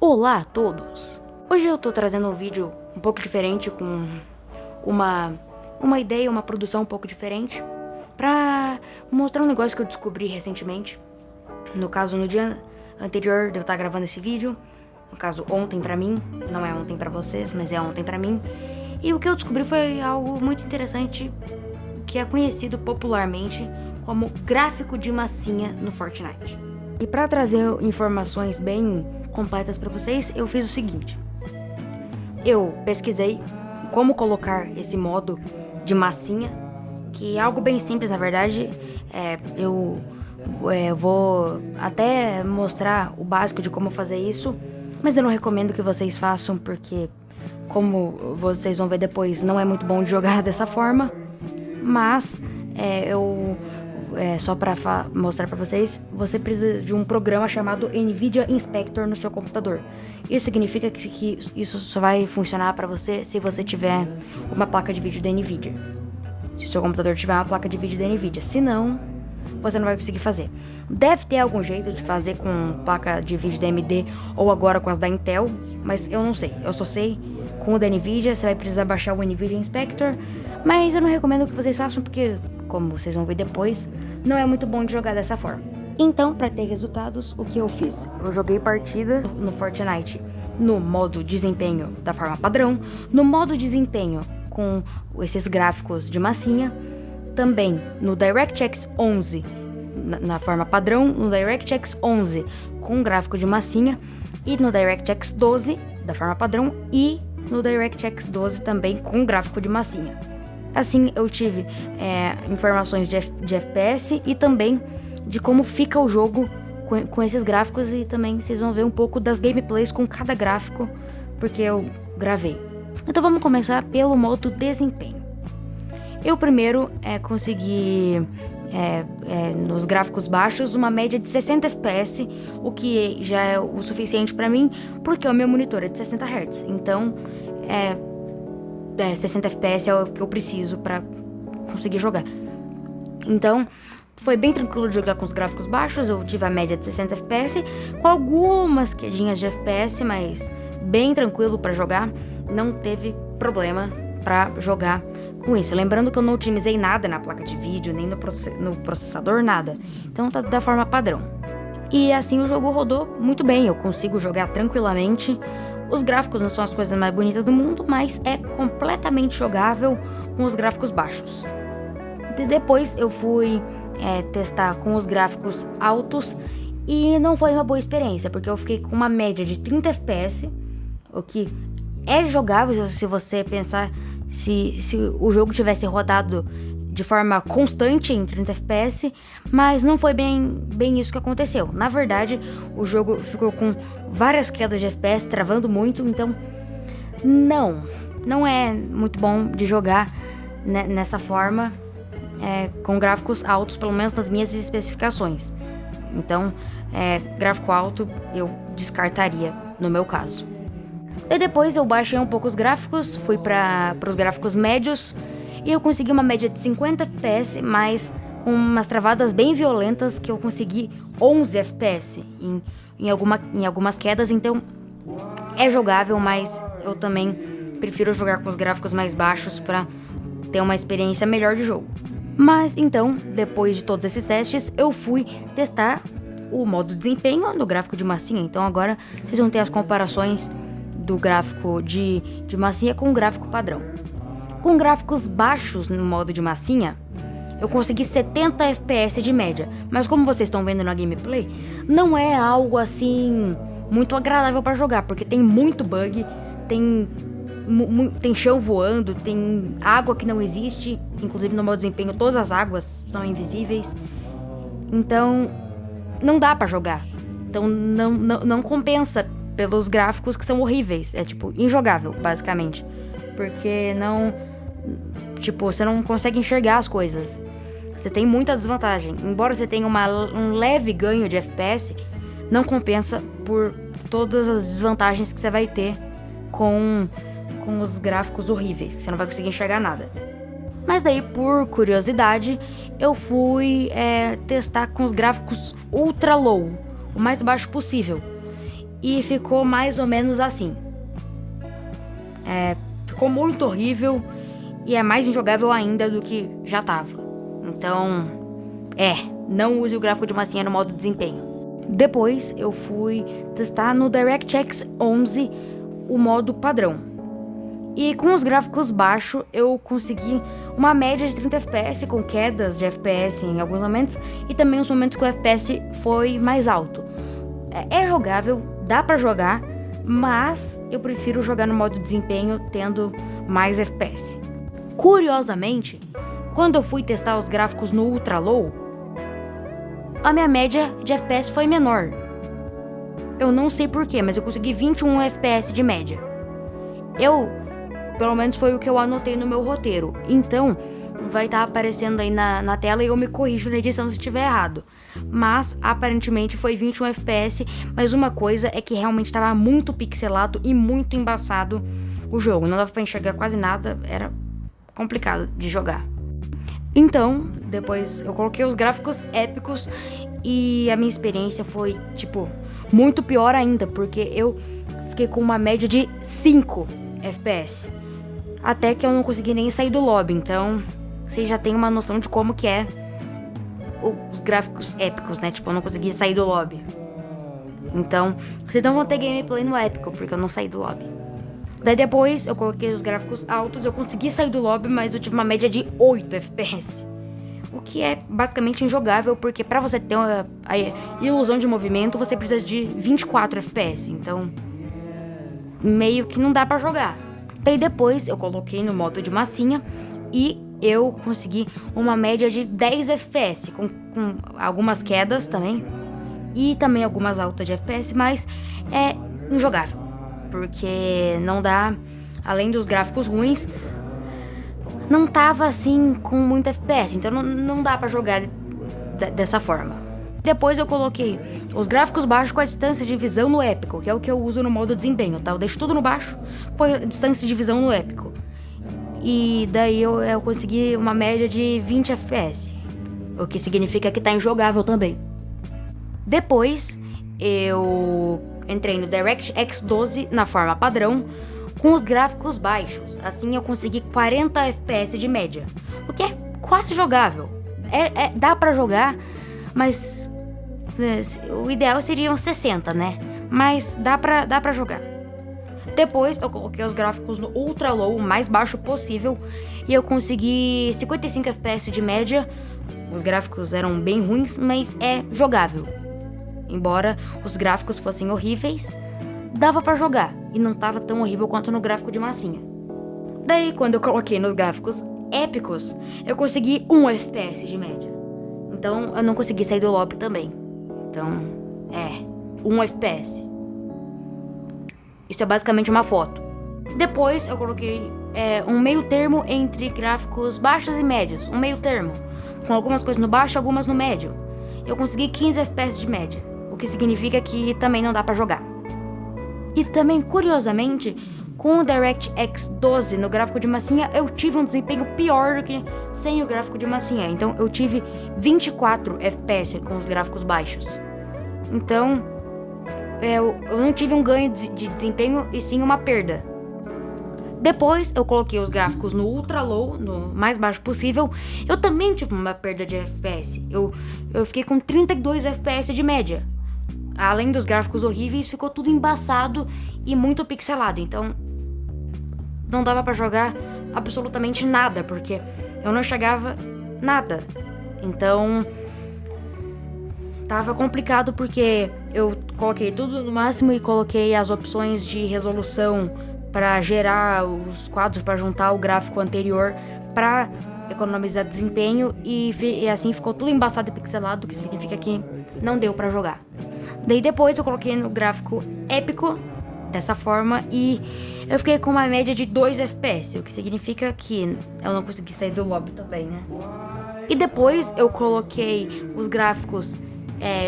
Olá a todos! Hoje eu tô trazendo um vídeo um pouco diferente, com uma ideia, uma produção um pouco diferente, pra mostrar um negócio que eu descobri recentemente. No caso, no dia anterior de eu estar gravando esse vídeo, no caso ontem pra mim, não é ontem pra vocês, mas é ontem pra mim. E o que eu descobri foi algo muito interessante, que é conhecido popularmente como gráfico de massinha no Fortnite. E pra trazer informações bem completas pra vocês, eu fiz o seguinte: eu pesquisei como colocar esse modo de massinha, que é algo bem simples na verdade. Eu vou até mostrar o básico de como fazer isso, mas eu não recomendo que vocês façam, porque, como vocês vão ver depois, não é muito bom de jogar dessa forma. Mas só para mostrar para vocês, você precisa de um programa chamado NVIDIA Inspector no seu computador. Isso significa que isso só vai funcionar para você se você tiver uma placa de vídeo da NVIDIA. Se o seu computador tiver uma placa de vídeo da NVIDIA, se não, você não vai conseguir fazer. Deve ter algum jeito de fazer com placa de vídeo da AMD ou agora com as da Intel, mas eu não sei. Eu só sei com o da NVIDIA. Você vai precisar baixar o NVIDIA Inspector, mas eu não recomendo que vocês façam porque, como vocês vão ver depois, não é muito bom de jogar dessa forma. Então, para ter resultados, o que eu fiz? Eu joguei partidas no Fortnite no modo desempenho da forma padrão, no modo desempenho com esses gráficos de massinha, também no DirectX 11 na forma padrão, no DirectX 11 com gráfico de massinha, e no DirectX 12 da forma padrão, e no DirectX 12 também com gráfico de massinha. Assim eu tive informações de FPS e também de como fica o jogo com esses gráficos, e também vocês vão ver um pouco das gameplays com cada gráfico, porque eu gravei. Então vamos começar pelo modo desempenho. Eu primeiro consegui nos gráficos baixos uma média de 60 FPS, o que já é o suficiente para mim, porque o meu monitor é de 60 Hz, então 60 FPS é o que eu preciso para conseguir jogar. Então foi bem tranquilo de jogar com os gráficos baixos. Eu tive a média de 60 FPS, com algumas quedinhas de FPS, mas bem tranquilo para jogar. Não teve problema para jogar com isso. Lembrando que eu não otimizei nada na placa de vídeo, nem no processador, nada. Então tá da forma padrão. E assim o jogo rodou muito bem, eu consigo jogar tranquilamente. Os gráficos não são as coisas mais bonitas do mundo, mas é completamente jogável com os gráficos baixos. Depois eu fui testar com os gráficos altos e não foi uma boa experiência, porque eu fiquei com uma média de 30 FPS, o que é jogável se você pensar se o jogo tivesse rodado de forma constante em 30 FPS, mas não foi bem isso que aconteceu. Na verdade, o jogo ficou com várias quedas de FPS, travando muito, então não é muito bom de jogar nessa forma, com gráficos altos, pelo menos nas minhas especificações. Então, gráfico alto eu descartaria no meu caso. E depois eu baixei um pouco os gráficos, fui para os gráficos médios, e eu consegui uma média de 50 FPS, mas com umas travadas bem violentas, que eu consegui 11 FPS em algumas quedas. Então é jogável, mas eu também prefiro jogar com os gráficos mais baixos para ter uma experiência melhor de jogo. Mas então, depois de todos esses testes, eu fui testar o modo desempenho no gráfico de massinha. Então agora vocês vão ter as comparações do gráfico de massinha com o gráfico padrão. Com gráficos baixos no modo de massinha, eu consegui 70 FPS de média, mas como vocês estão vendo na gameplay, não é algo assim muito agradável para jogar, porque tem muito bug, tem chão voando, tem água que não existe, inclusive no modo desempenho todas as águas são invisíveis, então não dá para jogar. Então não compensa pelos gráficos que são horríveis, é tipo injogável basicamente, porque você não consegue enxergar as coisas. Você tem muita desvantagem. Embora você tenha um leve ganho de FPS, não compensa por todas as desvantagens que você vai ter com os gráficos horríveis, que você não vai conseguir enxergar nada. Mas daí, por curiosidade, eu fui testar com os gráficos ultra low, o mais baixo possível. e ficou mais ou menos assim. Ficou muito horrível e é mais injogável ainda do que já tava. Então, não use o gráfico de massinha no modo desempenho. Depois eu fui testar no DirectX 11 o modo padrão. E com os gráficos baixos eu consegui uma média de 30 FPS com quedas de FPS em alguns momentos e também os momentos que o FPS foi mais alto. É jogável, dá pra jogar, mas eu prefiro jogar no modo desempenho tendo mais FPS. Curiosamente, quando eu fui testar os gráficos no Ultra Low, a minha média de FPS foi menor. Eu não sei porquê, mas eu consegui 21 FPS de média. Pelo menos foi o que eu anotei no meu roteiro. Então, vai estar aparecendo aí na tela e eu me corrijo na edição se estiver errado. Mas, aparentemente, foi 21 FPS. Mas uma coisa é que realmente estava muito pixelado e muito embaçado o jogo. Não dava pra enxergar quase nada, era complicado de jogar. Então, depois eu coloquei os gráficos épicos e a minha experiência foi, muito pior ainda, porque eu fiquei com uma média de 5 FPS. Até que eu não consegui nem sair do lobby, então vocês já têm uma noção de como que é os gráficos épicos, né? Eu não consegui sair do lobby. Então, vocês não vão ter gameplay no épico, porque eu não saí do lobby. Daí depois eu coloquei os gráficos altos, eu consegui sair do lobby, mas eu tive uma média de 8 FPS. O que é basicamente injogável, porque pra você ter a ilusão de movimento, você precisa de 24 FPS. Então, meio que não dá pra jogar. Daí depois eu coloquei no modo de massinha e eu consegui uma média de 10 FPS, com algumas quedas também. E também algumas altas de FPS, mas é injogável. Porque não dá, além dos gráficos ruins, não tava assim com muito FPS, então não dá pra jogar dessa forma. Depois eu coloquei os gráficos baixos com a distância de visão no épico, que é o que eu uso no modo desempenho, tá? Eu deixo tudo no baixo com a distância de visão no épico. E daí eu consegui uma média de 20 FPS, o que significa que tá injogável também. Depois eu entrei no DirectX 12 na forma padrão, com os gráficos baixos. Assim eu consegui 40 FPS de média, o que é quase jogável. Dá pra jogar, mas o ideal seriam 60, né? Mas dá pra jogar. Depois eu coloquei os gráficos no Ultra Low, o mais baixo possível, e eu consegui 55 FPS de média. Os gráficos eram bem ruins, mas é jogável. Embora os gráficos fossem horríveis, dava pra jogar e não tava tão horrível quanto no gráfico de massinha. Daí, quando eu coloquei nos gráficos épicos, eu consegui 1 FPS de média. Então, eu não consegui sair do lobby também. Então, 1 FPS. Isso é basicamente uma foto. Depois, eu coloquei um meio termo entre gráficos baixos e médios. Um meio termo, com algumas coisas no baixo e algumas no médio. Eu consegui 15 FPS de média, o que significa que também não dá pra jogar. E também, curiosamente, com o DirectX 12 no gráfico de massinha, eu tive um desempenho pior do que sem o gráfico de massinha. Então, eu tive 24 FPS com os gráficos baixos. Então, eu não tive um ganho de desempenho e sim uma perda. Depois, eu coloquei os gráficos no Ultra Low, no mais baixo possível. Eu também tive uma perda de FPS. Eu fiquei com 32 FPS de média. Além dos gráficos horríveis, ficou tudo embaçado e muito pixelado. Então, não dava pra jogar absolutamente nada, porque eu não enxergava nada. Então, tava complicado porque eu coloquei tudo no máximo e coloquei as opções de resolução pra gerar os quadros, pra juntar o gráfico anterior pra economizar desempenho e assim ficou tudo embaçado e pixelado, o que significa que não deu pra jogar. Daí depois eu coloquei no gráfico épico dessa forma e eu fiquei com uma média de 2 FPS, o que significa que eu não consegui sair do lobby também, né? E depois eu coloquei os gráficos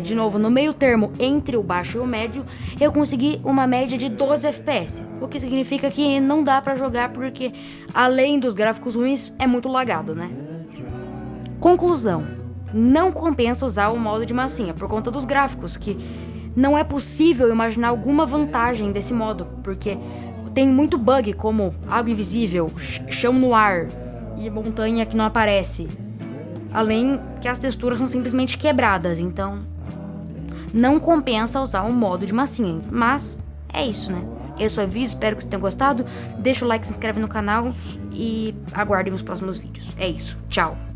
de novo no meio termo entre o baixo e o médio, eu consegui uma média de 12 FPS, o que significa que não dá pra jogar porque além dos gráficos ruins é muito lagado, né? Conclusão: não compensa usar o modo de massinha por conta dos gráficos, que não é possível imaginar alguma vantagem desse modo, porque tem muito bug, como água invisível, chão no ar e montanha que não aparece. Além que as texturas são simplesmente quebradas, então não compensa usar o modo de massinhas. Mas é isso, né? Esse foi o vídeo, espero que vocês tenham gostado. Deixa o like, se inscreve no canal e aguardem os próximos vídeos. É isso, tchau!